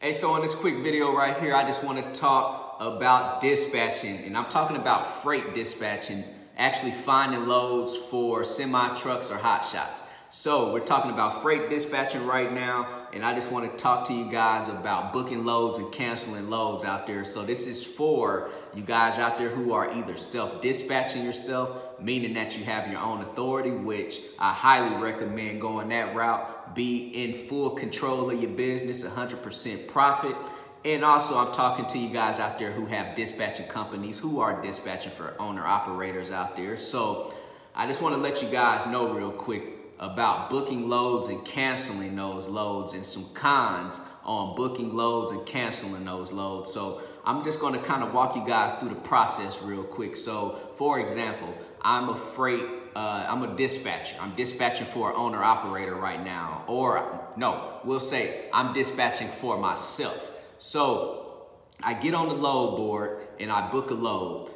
Hey, so in this quick video right here, I just want to talk about dispatching, and I'm talking about freight dispatching, actually finding loads for semi-trucks or hot shots. So we're talking about freight dispatching right now, and I just want to talk to you guys about booking loads and canceling loads out there. So this is for you guys out there who are either self-dispatching yourself, meaning that you have your own authority, which I highly recommend going that route. Be in full control of your business, 100% profit. And also I'm talking to you guys out there who have dispatching companies, who are dispatching for owner operators out there. So I just want to let you guys know real quick about booking loads and canceling those loads, and some cons on booking loads and canceling those loads. So I'm just going to kind of walk you guys through the process real quick. So for example, I'm a dispatcher. I'm dispatching for an owner operator right now, or no, we'll say I'm dispatching for myself. So I get on the load board and I book a load.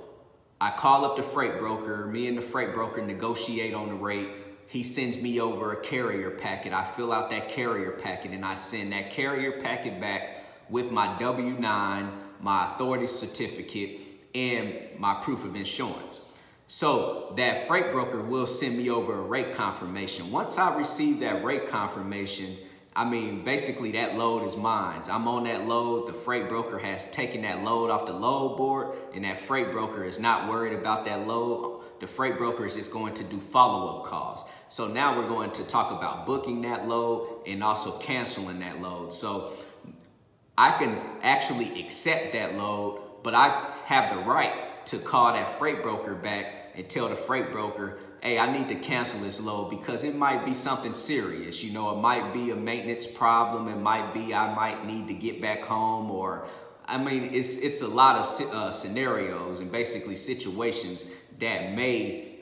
I call up the freight broker. Me and the freight broker negotiate on the rate. He sends me over a carrier packet. I fill out that carrier packet and I send that carrier packet back with my W-9, my authority certificate, and my proof of insurance. So that freight broker will send me over a rate confirmation. Once I receive that rate confirmation, basically that load is mine. I'm on that load. The freight broker has taken that load off the load board, and that freight broker is not worried about that load. The freight broker is just going to do follow-up calls. So now we're going to talk about booking that load and also canceling that load. So I can actually accept that load, but I have the right to call that freight broker back and tell the freight broker, hey, I need to cancel this load because it might be something serious. You know, it might be a maintenance problem. It might be I might need to get back home, or it's a lot of scenarios and basically situations that may,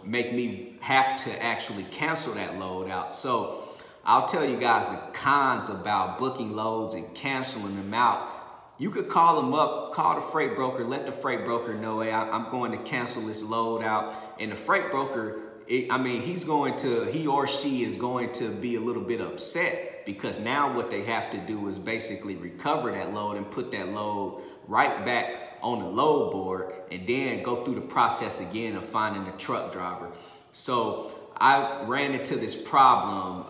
make me have to actually cancel that load out. So I'll tell you guys the cons about booking loads and canceling them out. You could call them up, call the freight broker, let the freight broker know, hey, I'm going to cancel this load out. And the freight broker, he or she is going to be a little bit upset, because now what they have to do is basically recover that load and put that load right back on the load board, and then go through the process again of finding a truck driver. So I've ran into this problem,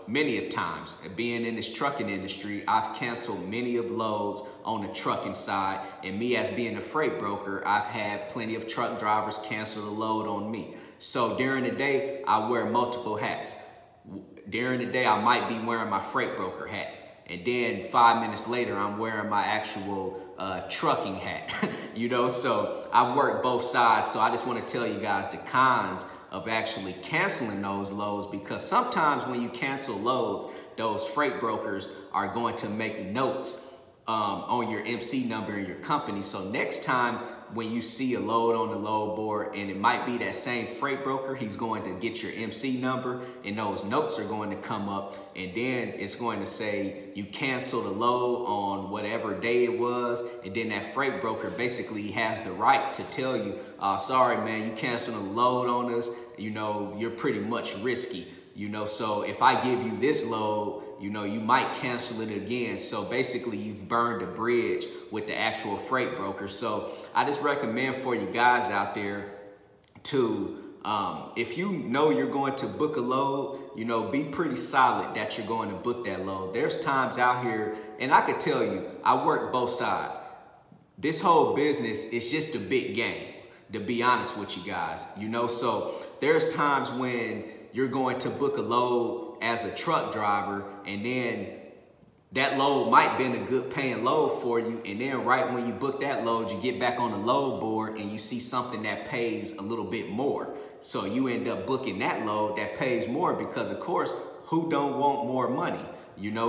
many of times. Being in this trucking industry, I've canceled many of loads on the trucking side, and me as being a freight broker, I've had plenty of truck drivers cancel the load on me. So during the day, I wear multiple hats. During the day, I might be wearing my freight broker hat, and then 5 minutes later, I'm wearing my actual trucking hat, so I work both sides. So I just want to tell you guys the cons of actually canceling those loads, because sometimes when you cancel loads, those freight brokers are going to make notes on your MC number in your company. So next time when you see a load on the load board, and it might be that same freight broker, he's going to get your MC number, and those notes are going to come up, and then it's going to say you canceled a load on whatever day it was, and then that freight broker basically has the right to tell you, sorry man, you canceled a load on us, you're pretty much risky, so if I give you this load, you might cancel it again. So basically you've burned a bridge with the actual freight broker. So I just recommend for you guys out there to, if you know you're going to book a load, be pretty solid that you're going to book that load. There's times out here, and I could tell you, I work both sides. This whole business is just a big game, to be honest with you guys, so there's times when you're going to book a load as a truck driver, and then that load might have been a good paying load for you, and then right when you book that load, you get back on the load board and you see something that pays a little bit more. So you end up booking that load that pays more, because of course, who don't want more money,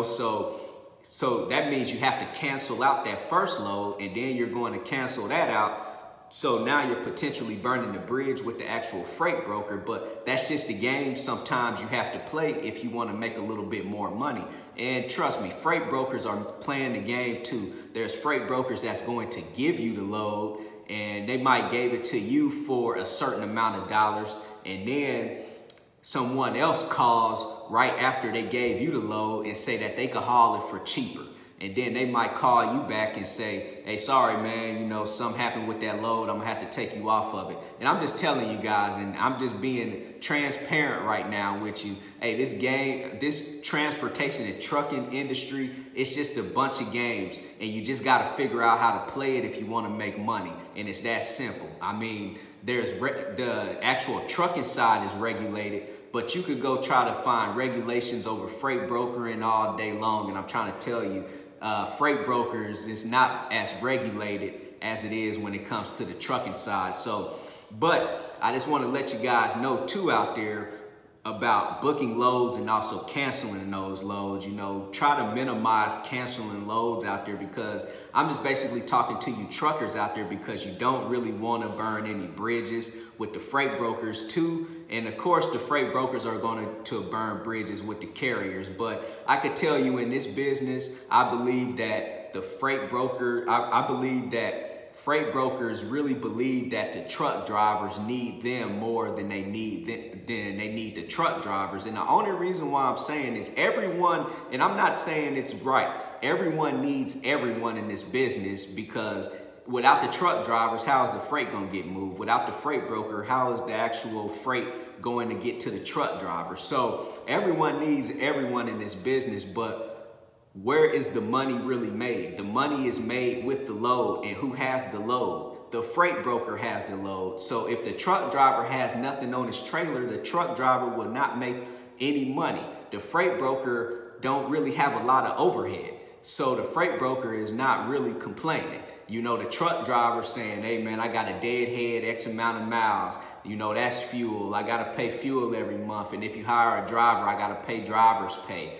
so that means you have to cancel out that first load, and then you're going to cancel that out. So now you're potentially burning the bridge with the actual freight broker, but that's just a game sometimes you have to play if you want to make a little bit more money. And trust me, freight brokers are playing the game too. There's freight brokers that's going to give you the load, and they might give it to you for a certain amount of dollars, and then someone else calls right after they gave you the load and say that they could haul it for cheaper. And then they might call you back and say, hey, sorry, man, you know, something happened with that load. I'm gonna have to take you off of it. And I'm just telling you guys, and I'm just being transparent right now with you. Hey, this transportation and trucking industry, it's just a bunch of games. And you just gotta figure out how to play it if you wanna make money. And it's that simple. I mean, the actual trucking side is regulated, but you could go try to find regulations over freight brokering all day long. And I'm trying to tell you, freight brokers is not as regulated as it is when it comes to the trucking side. So, but I just want to let you guys know too out there about booking loads and also canceling those loads. You know, try to minimize canceling loads out there, because I'm just basically talking to you truckers out there, because you don't really want to burn any bridges with the freight brokers too. And of course, the freight brokers are going to burn bridges with the carriers. But I could tell you, in this business, I believe that the freight broker, I believe that freight brokers really believe that the truck drivers need them more than they need the truck drivers. And the only reason why I'm saying is everyone, and I'm not saying it's right, everyone needs everyone in this business, because without the truck drivers, how is the freight going to get moved? Without the freight broker, how is the actual freight going to get to the truck driver? So everyone needs everyone in this business, but where is the money really made? The money is made with the load. And who has the load? The freight broker has the load. So if the truck driver has nothing on his trailer, the truck driver will not make any money. The freight broker don't really have a lot of overhead. So the freight broker is not really complaining. You know, the truck driver saying, hey man, I got a deadhead, X amount of miles. You know, that's fuel. I got to pay fuel every month. And if you hire a driver, I got to pay driver's pay.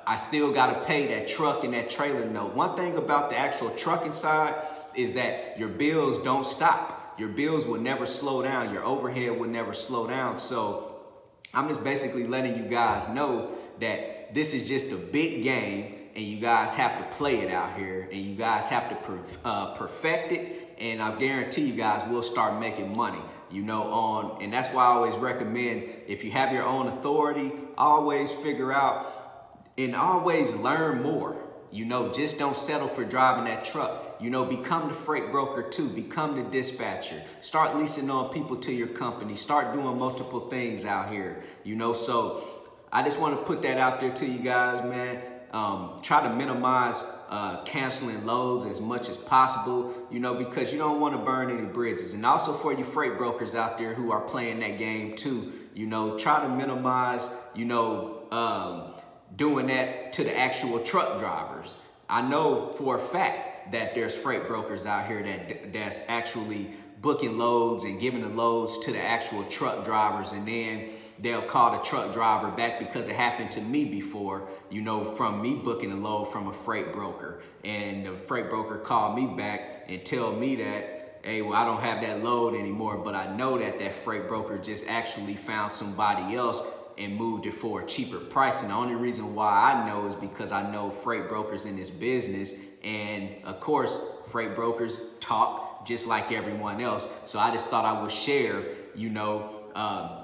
I still got to pay that truck and that trailer note. One thing about the actual trucking side is that your bills don't stop. Your bills will never slow down. Your overhead will never slow down. So I'm just basically letting you guys know that this is just a big game, and you guys have to play it out here, and you guys have to perfect it. And I guarantee you guys will start making money, you know, and that's why I always recommend, if you have your own authority, always figure out and always learn more. You know, just don't settle for driving that truck. You know, become the freight broker too. Become the dispatcher. Start leasing on people to your company. Start doing multiple things out here. You know, so I just want to put that out there to you guys, man. Try to minimize canceling loads as much as possible, you know, because you don't want to burn any bridges. And also for you freight brokers out there who are playing that game too, you know, try to minimize, you know, doing that to the actual truck drivers. I know for a fact that there's freight brokers out here that's actually booking loads and giving the loads to the actual truck drivers, and then they'll call the truck driver back, because it happened to me before, you know, from me booking a load from a freight broker. And the freight broker called me back and tell me that, hey, well, I don't have that load anymore, but I know that that freight broker just actually found somebody else and moved it for a cheaper price. And the only reason why I know is because I know freight brokers in this business. And of course, freight brokers talk just like everyone else. So I just thought I would share, you know,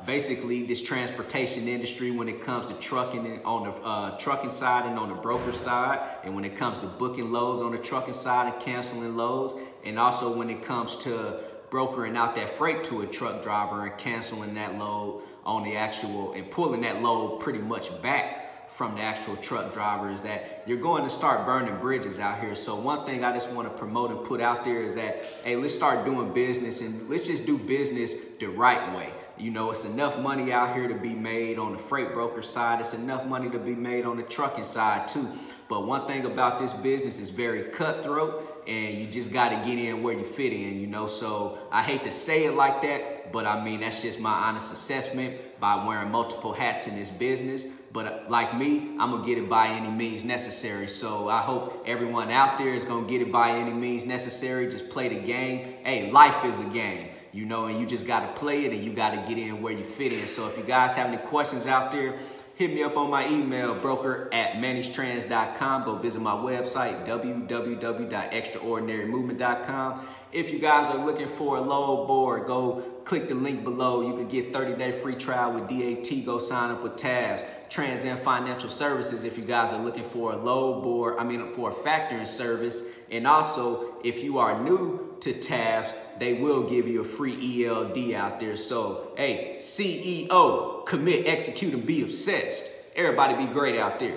basically this transportation industry when it comes to trucking on the trucking side and on the broker side, and when it comes to booking loads on the trucking side and canceling loads, and also when it comes to brokering out that freight to a truck driver and canceling that load on the actual and pulling that load pretty much back from the actual truck driver, is that you're going to start burning bridges out here. So one thing I just want to promote and put out there is that, hey, let's start doing business, and let's just do business the right way. You know, it's enough money out here to be made on the freight broker side. It's enough money to be made on the trucking side too. But one thing about this business is very cutthroat, and you just got to get in where you fit in, you know. So I hate to say it like that, but I mean, that's just my honest assessment by wearing multiple hats in this business. But like me, I'm going to get it by any means necessary. So I hope everyone out there is going to get it by any means necessary. Just play the game. Hey, life is a game, you know, and you just got to play it, and you got to get in where you fit in. So if you guys have any questions out there, hit me up on my email, broker@manniestrans.com. Go visit my website, www.extraordinarymovement.com. If you guys are looking for a load board, go click the link below. You can get 30-day free trial with DAT. Go sign up with TAFS. Trans Financial Services if you guys are looking for a load board, for a factoring service. And also, if you are new to TAFS, they will give you a free ELD out there. So, hey, CEO, commit, execute, and be obsessed. Everybody be great out there.